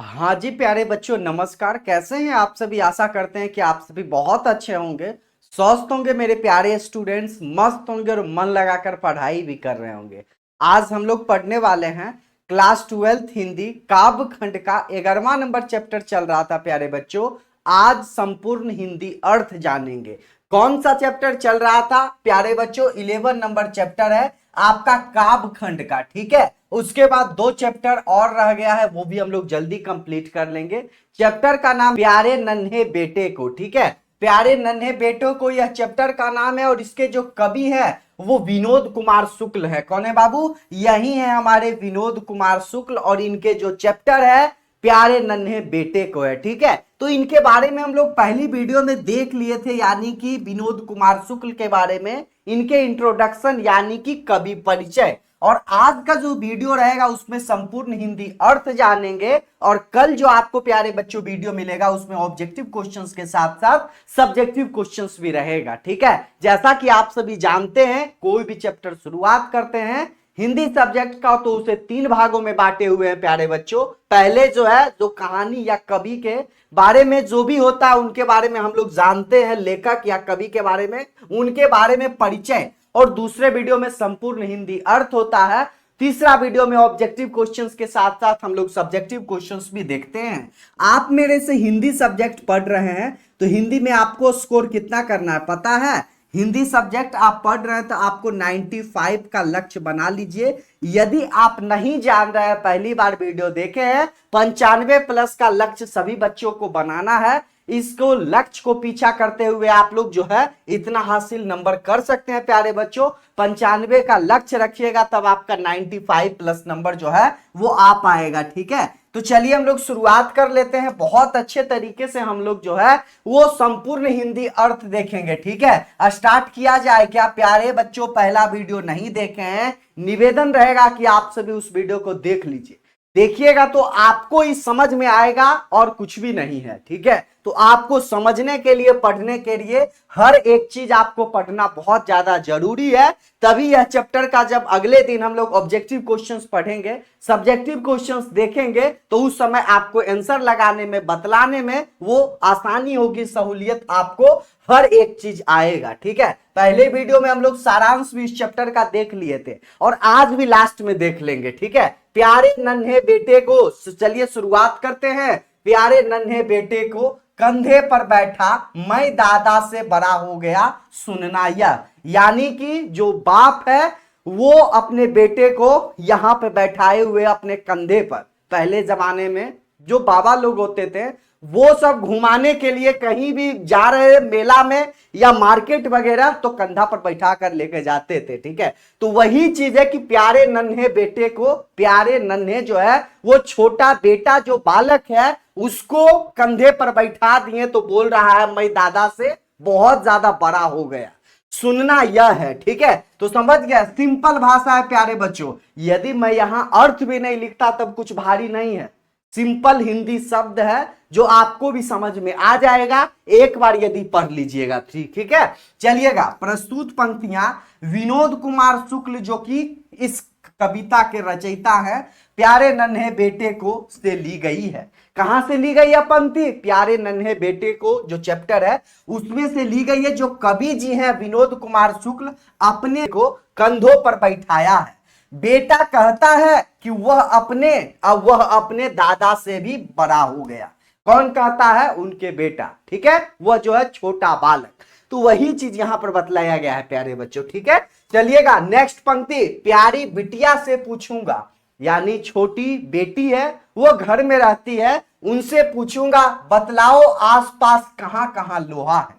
हाँ जी प्यारे बच्चों, नमस्कार। कैसे हैं आप सभी? आशा करते हैं कि आप सभी बहुत अच्छे होंगे, स्वस्थ होंगे। मेरे प्यारे स्टूडेंट्स मस्त होंगे और मन लगाकर पढ़ाई भी कर रहे होंगे। आज हम लोग पढ़ने वाले हैं क्लास 12 हिंदी काव्य खंड का 11वां नंबर चैप्टर चल रहा था प्यारे बच्चों। आज संपूर्ण हिंदी अर्थ जानेंगे। कौन सा चैप्टर चल रहा था प्यारे बच्चों? 11 नंबर चैप्टर है आपका काव्य खंड का, ठीक है। उसके बाद 2 चैप्टर और रह गया है, वो भी हम लोग जल्दी कंप्लीट कर लेंगे। चैप्टर का नाम प्यारे नन्हे बेटे को, ठीक है। प्यारे नन्हे बेटों को यह चैप्टर का नाम है और इसके जो कवि है वो विनोद कुमार शुक्ल है। कौन है बाबू? यही है हमारे विनोद कुमार शुक्ल। और इनके जो चैप्टर है प्यारे नन्हे बेटे को है, ठीक है। तो इनके बारे में हम लोग पहली वीडियो में देख लिए थे, यानी कि विनोद कुमार शुक्ल के बारे में, इनके इंट्रोडक्शन यानी कि कवि परिचय। और आज का जो वीडियो रहेगा उसमें संपूर्ण हिंदी अर्थ जानेंगे। और कल जो आपको प्यारे बच्चों वीडियो मिलेगा उसमें ऑब्जेक्टिव क्वेश्चंस के साथ साथ सब्जेक्टिव क्वेश्चंस भी रहेगा, ठीक है। जैसा कि आप सभी जानते हैं, कोई भी चैप्टर शुरुआत करते हैं हिंदी सब्जेक्ट का तो उसे 3 भागों में बांटे हुए हैं प्यारे बच्चों। पहले जो है जो कहानी या कवि के बारे में जो भी होता है उनके बारे में हम लोग जानते हैं, लेखक या कवि के बारे में, उनके बारे में परिचय। और दूसरे वीडियो में संपूर्ण हिंदी अर्थ होता है। तीसरा वीडियो में ऑब्जेक्टिव क्वेश्चंस के साथ साथ हम लोग सब्जेक्टिव क्वेश्चंस भी देखते हैं। आप मेरे से हिंदी सब्जेक्ट पढ़ रहे हैं तो हिंदी में आपको स्कोर कितना करना है पता है? हिंदी सब्जेक्ट आप पढ़ रहे हैं तो आपको 95 का लक्ष्य बना लीजिए। यदि आप नहीं जान रहे हैं, पहली बार वीडियो देखे हैं, 95 प्लस का लक्ष्य सभी बच्चों को बनाना है। इसको लक्ष्य को पीछा करते हुए आप लोग जो है इतना हासिल नंबर कर सकते हैं प्यारे बच्चों। 95 का लक्ष्य रखिएगा तब आपका 95 प्लस नंबर जो है वो आ पाएगा, ठीक है। तो चलिए हम लोग शुरुआत कर लेते हैं। बहुत अच्छे तरीके से हम लोग जो है वो संपूर्ण हिंदी अर्थ देखेंगे, ठीक है। स्टार्ट किया जाए क्या प्यारे बच्चों? पहला वीडियो नहीं देखे हैं, निवेदन रहेगा कि आप सभी उस वीडियो को देख लीजिए। देखिएगा तो आपको ही समझ में आएगा और कुछ भी नहीं है, ठीक है। तो आपको समझने के लिए, पढ़ने के लिए हर एक चीज आपको पढ़ना बहुत ज्यादा जरूरी है। तभी यह चैप्टर का जब अगले दिन हम लोग ऑब्जेक्टिव क्वेश्चंस पढ़ेंगे, सब्जेक्टिव क्वेश्चंस देखेंगे, तो उस समय आपको आंसर लगाने में, बतलाने में वो आसानी होगी, सहूलियत आपको हर एक चीज आएगा, ठीक है। पहले वीडियो में हम लोग सारांश भी इस चैप्टर का देख लिए थे और आज भी लास्ट में देख लेंगे, ठीक है। प्यारे नन्हे बेटे को, चलिए शुरुआत करते हैं। प्यारे नन्हे बेटे को कंधे पर बैठा मैं दादा से बड़ा हो गया सुनना यह, यानी कि जो बाप है वो अपने बेटे को यहां पे बैठाए हुए अपने कंधे पर। पहले जमाने में जो बाबा लोग होते थे वो सब घुमाने के लिए कहीं भी जा रहे मेला में या मार्केट वगैरह तो कंधा पर बैठा कर लेके जाते थे, ठीक है। तो वही चीज है कि प्यारे नन्हे बेटे को, प्यारे नन्हे जो है वो छोटा बेटा जो बालक है उसको कंधे पर बैठा दिए तो बोल रहा है मैं दादा से बहुत ज्यादा बड़ा हो गया, सुनना यह है, ठीक है। तो समझ गया, सिंपल भाषा है प्यारे बच्चों। यदि मैं यहां अर्थ भी नहीं लिखता तब कुछ भारी नहीं है, सिंपल हिंदी शब्द है जो आपको भी समझ में आ जाएगा एक बार यदि पढ़ लीजिएगा, ठीक है। चलिएगा, प्रस्तुत पंक्तियां विनोद कुमार शुक्ल जो कि इस कविता के रचयिता हैं, प्यारे नन्हे बेटे को से ली गई है। कहां से ली गई है पंक्ति? प्यारे नन्हे बेटे को जो चैप्टर है उसमें से ली गई है। जो कवि जी हैं विनोद कुमार शुक्ल, अपने को कंधों पर बैठाया है। बेटा कहता है कि वह अपने दादा से भी बड़ा हो गया। कौन कहता है? उनके बेटा, ठीक है। वह जो है छोटा बालक। तो वही चीज यहां पर बतलाया गया है प्यारे बच्चों, ठीक है। चलिएगा नेक्स्ट पंक्ति, प्यारी बिटिया से पूछूंगा, यानी छोटी बेटी है वो घर में रहती है, उनसे पूछूंगा बतलाओ आसपास कहां कहां लोहा है।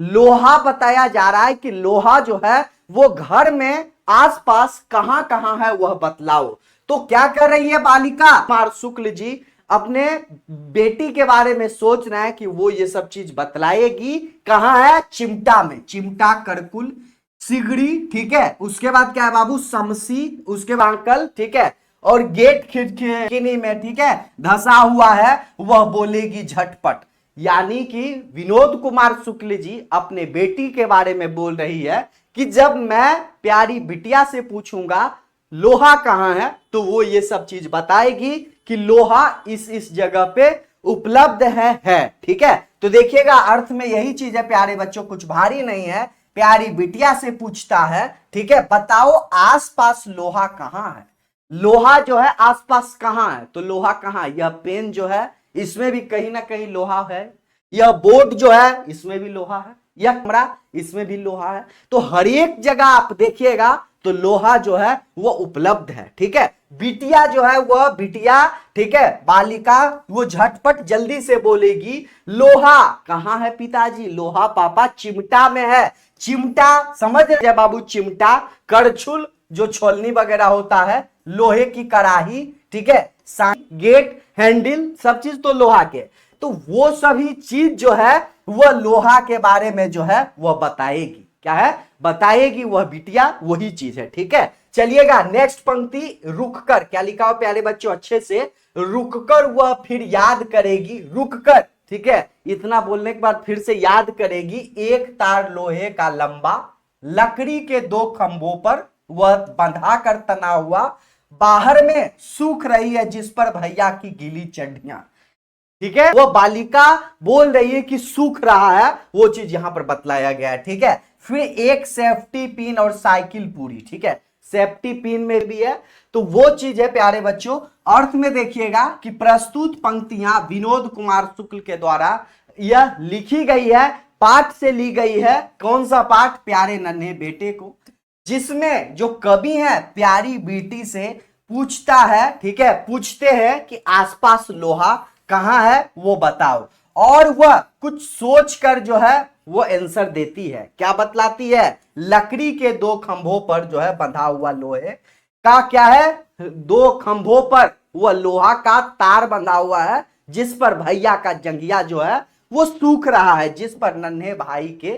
लोहा बताया जा रहा है कि लोहा जो है वो घर में आसपास कहां कहां है वह बतलाओ। तो क्या कर रही है बालिका? कुमार शुक्ल जी अपने बेटी के बारे में सोच रहे हैं कि वो ये सब चीज बतलाएगी। कहां है? चिमटा में, चिमटा, करकुल, सिगड़ी, ठीक है। उसके बाद क्या है बाबू? समसी, उसके बाद अंकल, ठीक है। और गेट खिड़की में, ठीक है, धसा हुआ है, वह बोलेगी झटपट। यानी कि विनोद कुमार शुक्ल जी अपने बेटी के बारे में बोल रही है कि जब मैं प्यारी बिटिया से पूछूंगा लोहा कहाँ है, तो वो ये सब चीज बताएगी कि लोहा इस जगह पे उपलब्ध है। ठीक है, तो देखिएगा अर्थ में यही चीज है प्यारे बच्चों, कुछ भारी नहीं है। प्यारी बिटिया से पूछता है, ठीक है, बताओ आसपास लोहा कहाँ है। लोहा जो है आसपास कहाँ है, तो लोहा कहाँ, यह पेन जो है इसमें भी कहीं ना कहीं लोहा है, यह बोर्ड जो है इसमें भी लोहा है, यह कमरा इसमें भी लोहा है। तो हर एक जगह आप देखिएगा तो लोहा जो है वो उपलब्ध है। ठीक है, बिटिया जो है वह बिटिया, ठीक है, बालिका, वो झटपट जल्दी से बोलेगी लोहा कहाँ है पिताजी, लोहा पापा चिमटा में है। चिमटा समझ रहे बाबू, चिमटा, करछुल जो छोलनी वगैरह होता है, लोहे की कड़ाही, ठीक है, गेट, हैंडल, सब चीज तो लोहा के। तो वो सभी चीज जो है वह लोहा के बारे में जो है वह बताएगी। क्या है, बताएगी वह बिटिया, वही चीज है। ठीक है, चलिएगा नेक्स्ट पंक्ति, रुककर, क्या लिखा हो प्यारे बच्चों अच्छे से, रुककर वह फिर याद करेगी, रुककर, ठीक है, इतना बोलने के बाद फिर से याद करेगी, एक तार लोहे का लंबा लकड़ी के 2 खंभों पर वह बंधा कर तना हुआ, बाहर में सूख रही है जिस पर भैया की गीली चड्डियां। ठीक है, वो बालिका बोल रही है कि सूख रहा है, वो चीज यहां पर बतलाया गया है। ठीक है, फिर एक सेफ्टी पिन और साइकिल पूरी, ठीक है, सेफ्टी पिन में भी है, तो वो चीज है प्यारे बच्चों। अर्थ में देखिएगा कि प्रस्तुत पंक्तियां विनोद कुमार शुक्ल के द्वारा यह लिखी गई है, पाठ से ली गई है। कौन सा पाठ, प्यारे नन्हे बेटे को, जिसमें जो कवि है प्यारी बेटी से पूछता है, ठीक है, पूछते हैं कि आसपास लोहा कहां है वो बताओ, और वह कुछ सोच कर जो है वो आंसर देती है। क्या बतलाती है, लकड़ी के 2 खंभों पर जो है बंधा हुआ लोहे का, क्या है, 2 खंभों पर वह लोहा का तार बंधा हुआ है जिस पर भैया का जंगिया जो है वो सूख रहा है, जिस पर नन्हे भाई के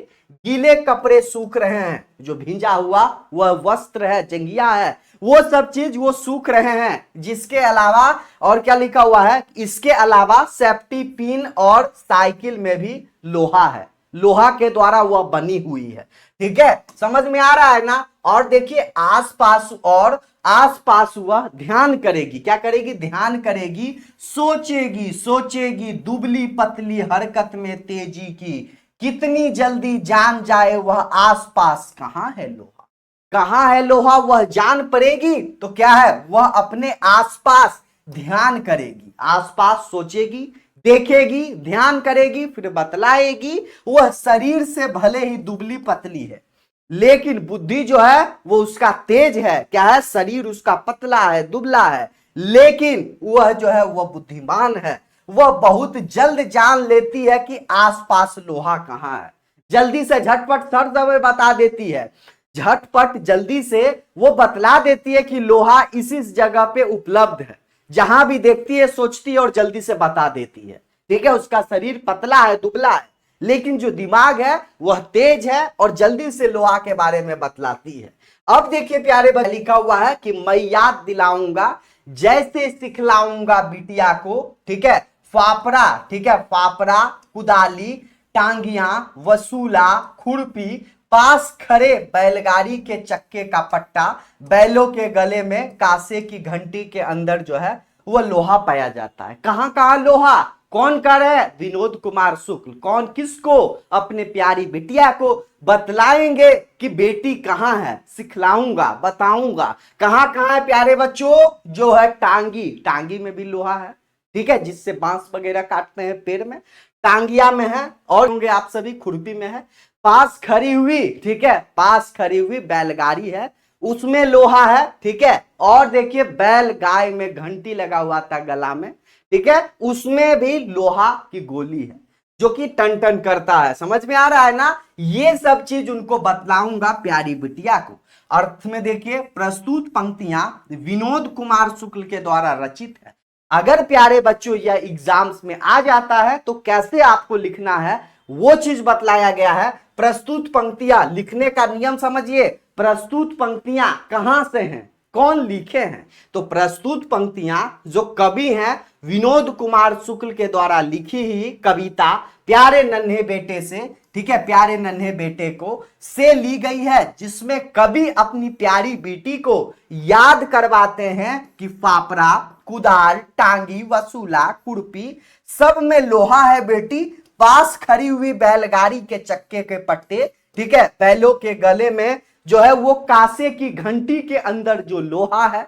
गीले कपड़े सूख रहे हैं, जो भींजा हुआ वह वस्त्र है, जंगिया है, वो सब चीज वो सूख रहे हैं। जिसके अलावा और क्या लिखा हुआ है, इसके अलावा सेफ्टी पिन और साइकिल में भी लोहा है, लोहा के द्वारा वह बनी हुई है। ठीक है, समझ में आ रहा है ना। और देखिए आसपास, और आसपास वह ध्यान करेगी, क्या करेगी, ध्यान करेगी, सोचेगी, सोचेगी, दुबली पतली हरकत में तेजी की, कितनी जल्दी जान जाए वह आसपास कहां है लोहा, कहां है लोहा वह जान पड़ेगी। तो क्या है, वह अपने आसपास ध्यान करेगी, आसपास सोचेगी, देखेगी, ध्यान करेगी, फिर बतलाएगी। वह शरीर से भले ही दुबली पतली है, लेकिन बुद्धि जो है वो उसका तेज है। क्या है, शरीर उसका पतला है, दुबला है, लेकिन वह जो है वह बुद्धिमान है। वह बहुत जल्द जान लेती है कि आसपास लोहा कहां है, जल्दी से झटपट सर दबे बता देती है, झटपट जल्दी से वो बतला देती है कि लोहा इस जगह पे उपलब्ध है। जहां भी देखती है सोचती है और जल्दी से बता देती है। ठीक है, उसका शरीर पतला है, दुबला है, लेकिन जो दिमाग है वह तेज है और जल्दी से लोहा के बारे में बतलाती है। अब देखिए प्यारे बच्चे, लिखा हुआ है कि मैं याद दिलाऊंगा जैसे सिखलाऊंगा बिटिया को, ठीक है, फापरा, ठीक है, फापरा, कुदाली, टांगियां, वसूला, खुरपी, पास खड़े बैलगाड़ी के चक्के का पट्टा, बैलों के गले में कांसे की घंटी के अंदर जो है वह लोहा पाया जाता है। कहां कहां लोहा, कौन कर रहे हैं, विनोद कुमार शुक्ल। कौन, किसको, अपने प्यारी बिटिया को बतलाएंगे कि बेटी कहां है, सिखलाऊंगा, बताऊंगा। कहां कहां है प्यारे बच्चों, जो है टांगी, टांगी में भी लोहा है, ठीक है, जिससे बांस वगैरह काटते हैं पेड़ में, टांगिया में है, और होंगे आप सभी, खुरपी में है। पास खड़ी हुई, ठीक है, पास खड़ी हुई बैलगाड़ी है, उसमें लोहा है, ठीक है। और देखिए बैल गाय में घंटी लगा हुआ था गला में, ठीक है, उसमें भी लोहा की गोली है जो कि टन टन करता है। समझ में आ रहा है ना। ये सब चीज उनको बतलाऊंगा प्यारी बिटिया को। अर्थ में देखिए प्रस्तुत पंक्तियां विनोद कुमार शुक्ल के द्वारा रचित है। अगर प्यारे बच्चों यह एग्जाम्स में आ जाता है तो कैसे आपको लिखना है वो चीज बतलाया गया है। प्रस्तुत पंक्तियां लिखने का नियम समझिए। प्रस्तुत पंक्तियां कहां से हैं, कौन लिखे हैं, तो प्रस्तुत पंक्तियां जो कवि हैं विनोद कुमार शुक्ल के द्वारा लिखी ही कविता प्यारे नन्हे बेटे से, ठीक है, प्यारे नन्हे बेटे को से ली गई है, जिसमें कवि अपनी प्यारी बेटी को याद करवाते हैं कि फापरा, कुदाल, टांगी, वसूला, खुरपी सब में लोहा है बेटी, पास खड़ी हुई बैलगाड़ी के चक्के के पट्टे, ठीक है, बैलों के गले में जो है वो कांसे की घंटी के अंदर जो लोहा है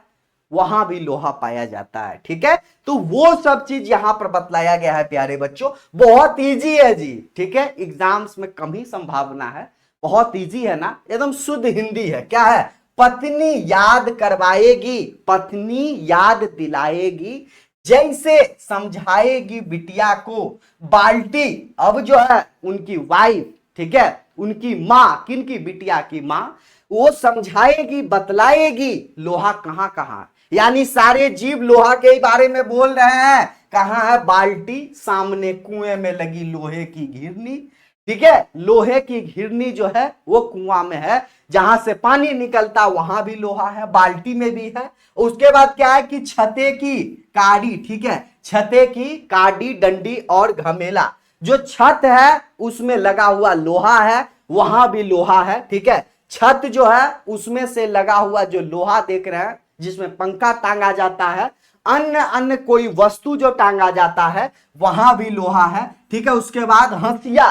वहां भी लोहा पाया जाता है। ठीक है, तो वो सब चीज यहां पर बतलाया गया है प्यारे बच्चों, बहुत इजी है जी। ठीक है, एग्जाम्स में कम ही संभावना है, बहुत इजी है ना, एकदम शुद्ध हिंदी है। क्या है? पत्नी याद करवाएगी, पत्नी याद दिलाएगी, जैसे समझाएगी बिटिया को बाल्टी। अब जो है उनकी वाइफ, ठीक है, उनकी मां, किनकी? बिटिया की मां, वो समझाएगी, बतलाएगी लोहा कहां कहां, यानी सारे जीव लोहा के बारे में बोल रहे हैं। कहां है बाल्टी? सामने कुएं में लगी लोहे की घिरनी, ठीक है, लोहे की घिरनी जो है वो कुआं में है, जहां से पानी निकलता वहां भी लोहा है, बाल्टी में भी है। उसके बाद क्या है कि छते की काड़ी, ठीक है, छते की काड़ी, डंडी और घमेला, जो छत है उसमें लगा हुआ लोहा है, वहां भी लोहा है। ठीक है, छत जो है उसमें से लगा हुआ जो लोहा देख रहे हैं, जिसमें पंखा टांगा जाता है, अन्य अन्य कोई वस्तु जो टांगा जाता है वहां भी लोहा है। ठीक है, उसके बाद हंसिया,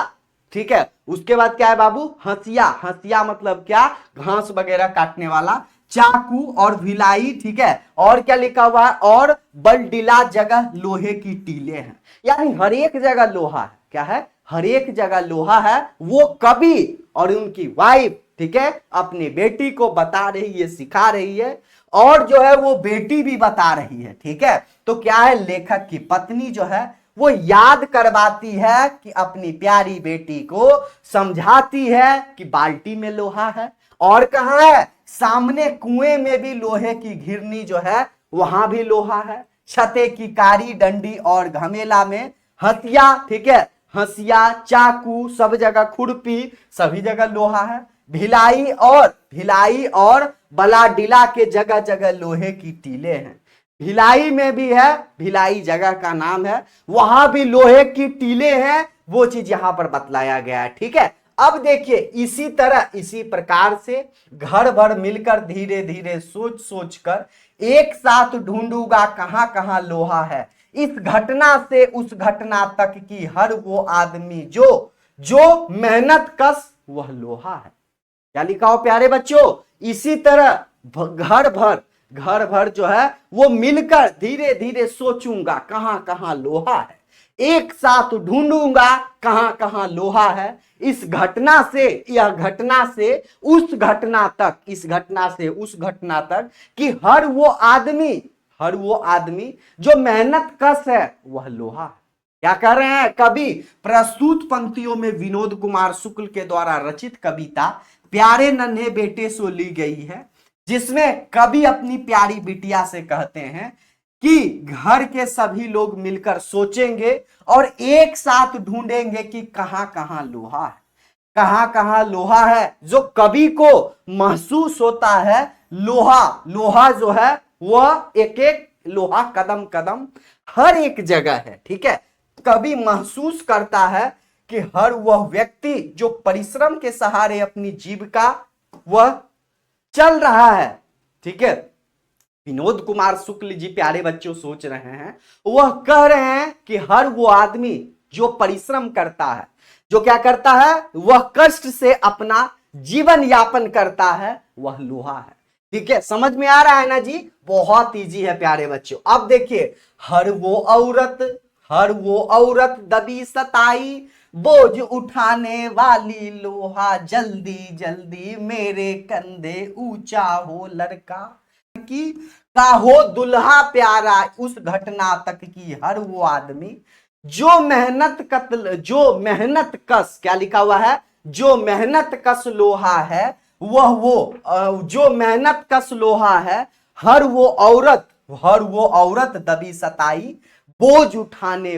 ठीक है, उसके बाद क्या है बाबू? हंसिया, हंसिया मतलब क्या? घास वगैरह काटने वाला, चाकू और भिलाई, ठीक है, और क्या लिखा हुआ है? और बलडीला जगह लोहे की टीले हैं, यानी हर एक जगह लोहा है। क्या है? हर एक जगह लोहा है। वो कवि और उनकी वाइफ, ठीक है, अपनी बेटी को बता रही है, सिखा रही है, और जो है वो बेटी भी बता रही है। ठीक है, तो क्या है? लेखक की पत्नी जो है वो याद करवाती है कि अपनी प्यारी बेटी को समझाती है कि बाल्टी में लोहा है, और कहां है? सामने कुएं में भी लोहे की घिरनी जो है वहां भी लोहा है, छते की कारी, डंडी और घमेला में हथिया, ठीक है, हंसिया, चाकू, सब जगह खुरपी, सभी जगह लोहा है। भिलाई और बलाडीला के जगह जगह लोहे की टीले हैं। भिलाई में भी है, भिलाई जगह का नाम है, वहां भी लोहे की टीले हैं। वो चीज यहां पर बतलाया गया है। ठीक है, अब देखिए इसी तरह, इसी प्रकार से घर भर मिलकर धीरे धीरे सोच सोच कर एक साथ ढूंढूंगा कहां कहां लोहा है, इस घटना से उस घटना तक की हर वो आदमी जो मेहनत कस वह लोहा है। क्या लिखा हो प्यारे बच्चों? इसी तरह घर भर जो है वो मिलकर धीरे धीरे सोचूंगा कहां कहां लोहा है, एक साथ ढूंढूंगा कहां कहां लोहा है, इस घटना से, यह घटना से उस घटना तक, इस घटना से उस घटना तक कि हर वो आदमी जो मेहनत कश है वह लोहा है। क्या कह रहे हैं कवि? प्रस्तुत पंक्तियों में विनोद कुमार शुक्ल के द्वारा रचित कविता प्यारे नन्हे बेटे सो ली गई है, जिसमें कवि अपनी प्यारी बिटिया से कहते हैं कि घर के सभी लोग मिलकर सोचेंगे और एक साथ ढूंढेंगे कि कहां कहां लोहा है, कहां कहां लोहा है। जो कवि को महसूस होता है लोहा जो है वह एक एक लोहा कदम कदम हर एक जगह है। ठीक है, कवि महसूस करता है कि हर वह व्यक्ति जो परिश्रम के सहारे अपनी जीविका वह चल रहा है। ठीक है, विनोद कुमार शुक्ल जी प्यारे बच्चों सोच रहे हैं, वह कह रहे हैं कि हर वो आदमी जो परिश्रम करता है, जो क्या करता है, वह कष्ट से अपना जीवन यापन करता है, वह लोहा है। ठीक है, समझ में आ रहा है ना जी? बहुत इजी है प्यारे बच्चों। अब देखिए, हर वो औरत दबी सताई, बोझ उठाने वाली लोहा, जल्दी जल्दी मेरे कंधे ऊंचा हो लड़का की का हो दुल्हा प्यारा, उस घटना तक की हर वो आदमी जो मेहनत कश, क्या लिखा हुआ है? जो मेहनत कश लोहा है, जो मेहनत कश लोहा है, हर वो औरत दबी सताई, बोझ उठाने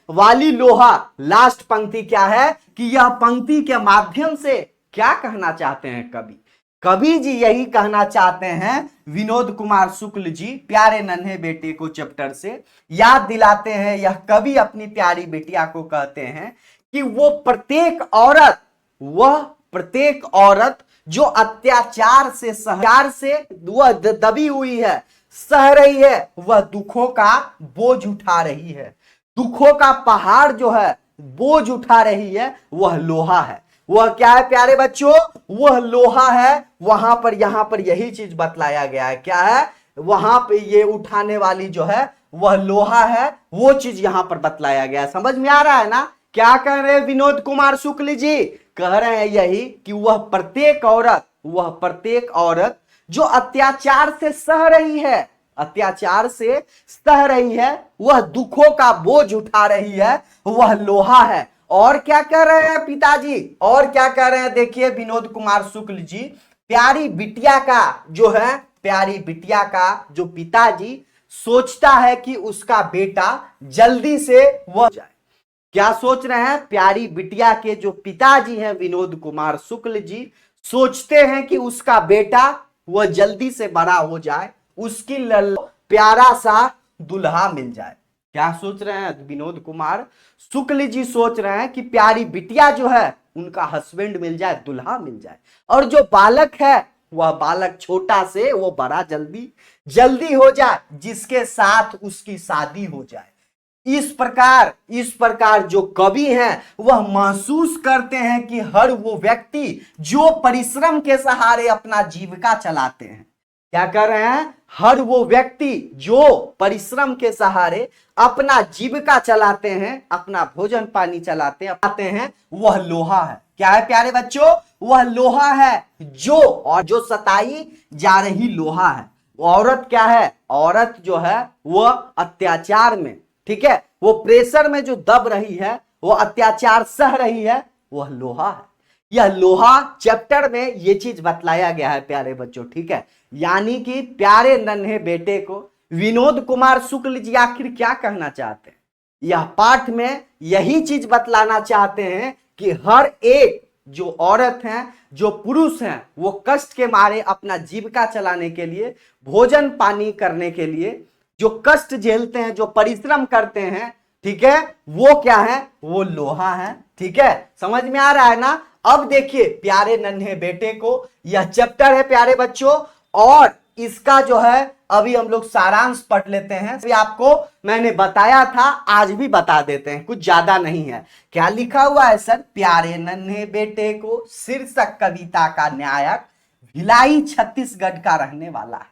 वाली लोहा। लास्ट पंक्ति क्या है कि यह पंक्ति के माध्यम से क्या कहना चाहते हैं कवि? कवि जी यही कहना चाहते हैं, विनोद कुमार शुक्ल जी प्यारे नन्हे बेटे को चैप्टर से याद दिलाते हैं। यह कवि अपनी प्यारी बेटिया को कहते हैं कि वह प्रत्येक औरत जो अत्याचार से वह दबी हुई है, सह रही है, वह दुखों का बोझ उठा रही है, दुखों का पहाड़ जो है बोझ उठा रही है, वह लोहा है। वह क्या है प्यारे बच्चों? वह लोहा है। वहां पर यहां पर यही चीज बतलाया गया है। क्या है? वहां पे ये उठाने वाली जो है वह लोहा है, वो चीज यहां पर बतलाया गया है। समझ में आ रहा है ना? क्या कह रहे हैं विनोद कुमार शुक्ल जी? कह रहे हैं यही कि वह प्रत्येक औरत जो अत्याचार से सह रही है, वह दुखों का बोझ उठा रही है, वह लोहा है। और क्या कह रहे हैं पिताजी? और क्या कह रहे हैं? देखिए विनोद कुमार शुक्ल जी, प्यारी बिटिया का जो पिताजी सोचता है कि उसका बेटा जल्दी से वह जाए। क्या सोच रहे हैं? प्यारी बिटिया के जो पिताजी हैं विनोद कुमार शुक्ल जी, सोचते हैं कि उसका बेटा वह जल्दी से बड़ा हो जाए, उसकी प्यारा सा दुल्हा मिल जाए। क्या सोच रहे हैं विनोद कुमार शुक्ल जी? सोच रहे हैं कि प्यारी बिटिया जो है उनका हस्बैंड मिल जाए, दुल्हा मिल जाए, और जो बालक है वह बालक छोटा से वो बड़ा जल्दी हो जाए, जिसके साथ उसकी शादी हो जाए। इस प्रकार जो कवि हैं वह महसूस करते हैं कि हर वो व्यक्ति जो परिश्रम के सहारे अपना जीविका चलाते हैं, क्या कर रहे हैं? हर वो व्यक्ति जो परिश्रम के सहारे अपना जीविका चलाते हैं, अपना भोजन पानी चलाते हैं, वह लोहा है। क्या है प्यारे बच्चों? वह लोहा है जो सताई जा रही लोहा है। औरत क्या है? औरत जो है वह अत्याचार में, ठीक है, वो प्रेशर में जो दब रही है, वो अत्याचार सह रही है, वह लोहा है। यह लोहा चैप्टर में ये चीज बतलाया गया है प्यारे बच्चों, ठीक है। यानी कि प्यारे नन्हे बेटे को विनोद कुमार शुक्ल जी आखिर क्या कहना चाहते हैं? यह पाठ में यही चीज बतलाना चाहते हैं कि हर एक जो औरत हैं, जो पुरुष हैं, वो कष्ट के मारे अपना जीविका चलाने के लिए, भोजन पानी करने के लिए जो कष्ट झेलते हैं, जो परिश्रम करते हैं, ठीक है, वो क्या है? वो लोहा है। ठीक है, समझ में आ रहा है ना? अब देखिए प्यारे नन्हे बेटे को, यह चैप्टर है प्यारे बच्चों, और इसका जो है अभी हम लोग सारांश पढ़ लेते हैं। अभी आपको मैंने बताया था, आज भी बता देते हैं, कुछ ज्यादा नहीं है। क्या लिखा हुआ है सर? प्यारे नन्हे बेटे को शीर्षक कविता का नायक भिलाई छत्तीसगढ़ का रहने वाला है।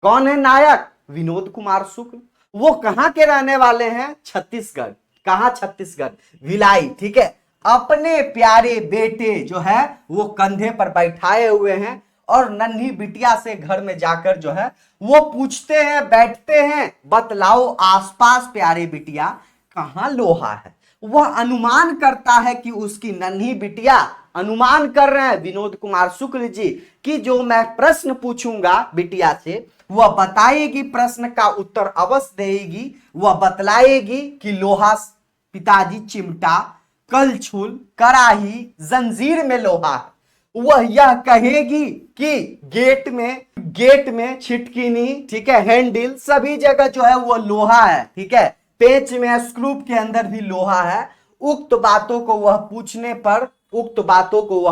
कौन है नायक? विनोद कुमार शुक्ल। वो कहां के रहने वाले हैं? छत्तीसगढ़। कहां? छत्तीसगढ़, भिलाई। ठीक है, अपने प्यारे बेटे जो है वो कंधे पर बैठाए हुए हैं, और नन्ही बिटिया से घर में जाकर जो है वो पूछते हैं, बैठते हैं, बतलाओ आसपास प्यारे बिटिया कहां लोहा है। वह अनुमान करता है कि उसकी नन्ही बिटिया, अनुमान कर रहे हैं विनोद कुमार शुक्ल जी कि जो मैं प्रश्न पूछूंगा बिटिया से, वह बताएगी, प्रश्न का उत्तर अवश्य देगी, वह बतलाएगी कि लोहा पिताजी चिमटा, कलछुल, कराही, जंजीर में लोहा है। वह यह कहेगी कि गेट में छिटकिनी, ठीक है, हैंडल, सभी जगह जो है वो लोहा है। ठीक है, पेच में, स्क्रू के अंदर भी लोहा है। उक्त बातों को वह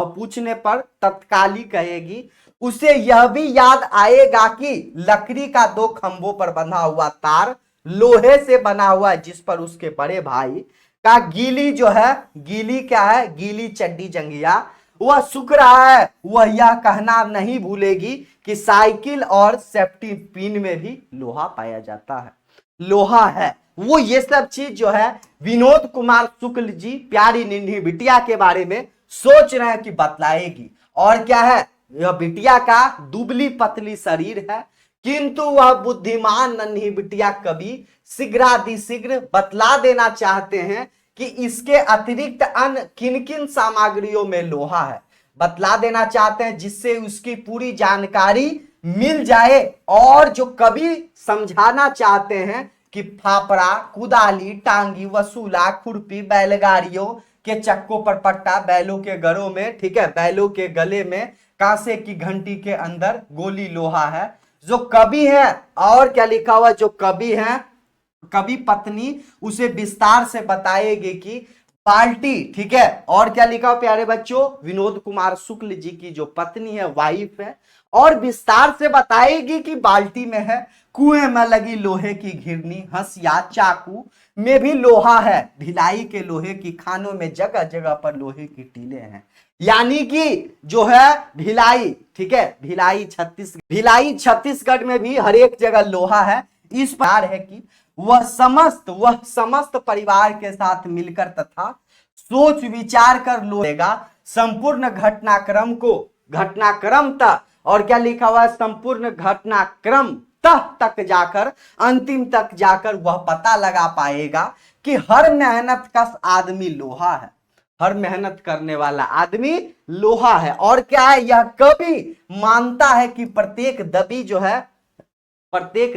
पूछने पर तत्काली कहेगी। उसे यह भी याद आएगा कि लकड़ी का 2 खंभों पर बंधा हुआ तार लोहे से बना हुआ है, जिस पर उसके बड़े भाई का गीली जो है, गीली क्या है? गीली चड्डी जंगिया वह सूख रहा है। वह यह कहना नहीं भूलेगी कि साइकिल और सेफ्टी पिन में भी लोहा पाया जाता है, लोहा है। वो ये सब चीज जो है विनोद कुमार शुक्ल जी प्यारी नन्ही बिटिया के बारे में सोच रहे हैं कि बतलाएगी। और क्या है? यह बिटिया का दुबली पतली शरीर है, किंतु वह बुद्धिमान नन्ही बिटिया कभी शीघ्रातिशीघ्र बतला देना चाहते हैं कि इसके अतिरिक्त अन्य किन किन सामग्रियों में लोहा है। बतला देना चाहते हैं जिससे उसकी पूरी जानकारी मिल जाए। और जो कभी समझाना चाहते हैं कि फाफड़ा, कुदाली, टांगी, वसूला, खुरपी, बैलगाड़ियों के चक्कों पर पट्टा, बैलों के गलों में, ठीक है, बैलों के गले में कांसे की घंटी के अंदर गोली लोहा है। जो कवि है, और क्या लिखा हुआ, जो कवि है, कवि पत्नी उसे विस्तार से बताएगी कि बाल्टी, ठीक है, और क्या लिखा हो प्यारे बच्चों, विनोद कुमार शुक्ल जी की जो पत्नी है, वाइफ है, और विस्तार से बताएगी कि बाल्टी में है, कुएं में लगी लोहे की घिरनी, हंसिया चाकू में भी लोहा है, भिलाई के लोहे की खानों में जगह जगह पर लोहे की टीले हैं। यानी कि जो है भिलाई, ठीक है, भिलाई छत्तीसगढ़ में भी हर एक जगह लोहा है। इस प्रकार है कि वह समस्त परिवार के साथ मिलकर तथा सोच विचार कर लेगा संपूर्ण घटनाक्रम तक, और क्या लिखा हुआ है, संपूर्ण घटनाक्रम तक जाकर, अंतिम तक जाकर वह पता लगा पाएगा कि हर मेहनत कश आदमी लोहा है, हर मेहनत करने वाला आदमी लोहा है। और क्या है, यह कवि मानता है कि प्रत्येक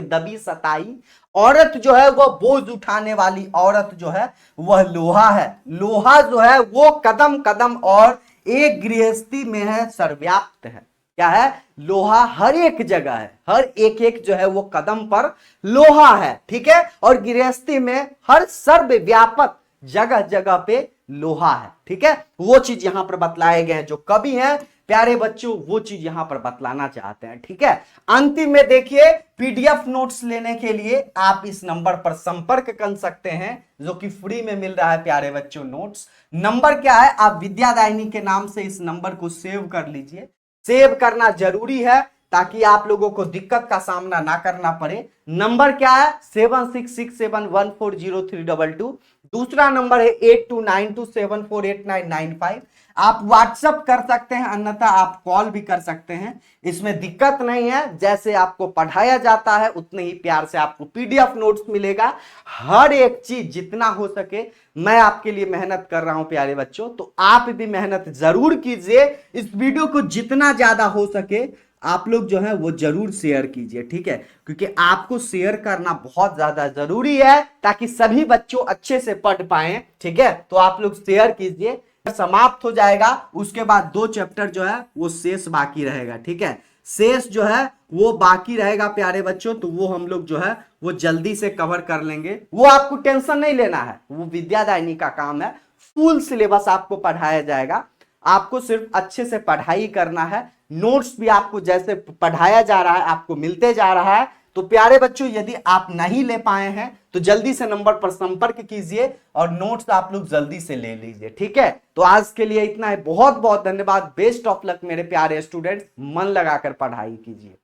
दबी सताई औरत जो है वह बोझ उठाने वाली औरत जो है वह लोहा है। लोहा जो है वो कदम कदम और एक गृहस्थी में है सर्वव्याप्त है। क्या है, लोहा हर एक जगह है, हर एक जो है वो कदम पर लोहा है, ठीक है, और गृहस्थी में हर सर्वव्यापक जगह जगह पे लोहा है, ठीक है। वो चीज यहां पर बतलाए गए हैं, जो कवि हैं प्यारे बच्चों वो चीज यहां पर बतलाना चाहते हैं, ठीक है। अंतिम में देखिए, पीडीएफ नोट्स लेने के लिए आप इस नंबर पर संपर्क कर सकते हैं, जो कि फ्री में मिल रहा है प्यारे बच्चों। नोट्स नंबर क्या है, आप विद्यादायिनी के नाम से इस नंबर को सेव कर लीजिए। सेव करना जरूरी है ताकि आप लोगों को दिक्कत का सामना ना करना पड़े। नंबर क्या है, 7667140322। दूसरा नंबर है 8292748995। आप व्हाट्सएप कर सकते हैं, अन्यथा आप कॉल भी कर सकते हैं, इसमें दिक्कत नहीं है। जैसे आपको पढ़ाया जाता है उतने ही प्यार से आपको पीडीएफ नोट्स मिलेगा। हर एक चीज जितना हो सके मैं आपके लिए मेहनत कर रहा हूं प्यारे बच्चों, तो आप भी मेहनत जरूर कीजिए। इस वीडियो को जितना ज्यादा हो सके आप लोग जो है वो जरूर शेयर कीजिए, ठीक है, क्योंकि आपको शेयर करना बहुत ज्यादा जरूरी है ताकि सभी बच्चों अच्छे से पढ़ पाए, ठीक है। तो आप लोग शेयर कीजिए। समाप्त हो जाएगा, उसके बाद 2 चैप्टर जो है वो शेष बाकी रहेगा, ठीक है। शेष जो है वो बाकी रहेगा प्यारे बच्चों, तो वो हम लोग जो है वो जल्दी से कवर कर लेंगे। वो आपको टेंशन नहीं लेना है, वो विद्यादायिनी का काम है। फुल सिलेबस आपको पढ़ाया जाएगा, आपको सिर्फ अच्छे से पढ़ाई करना है। नोट्स भी आपको जैसे पढ़ाया जा रहा है आपको मिलते जा रहा है। तो प्यारे बच्चों, यदि आप नहीं ले पाए हैं तो जल्दी से नंबर पर संपर्क कीजिए और नोट्स आप लोग जल्दी से ले लीजिए, ठीक है। तो आज के लिए इतना है, बहुत बहुत धन्यवाद। बेस्ट ऑफ लक मेरे प्यारे स्टूडेंट्स, मन लगाकर पढ़ाई कीजिए।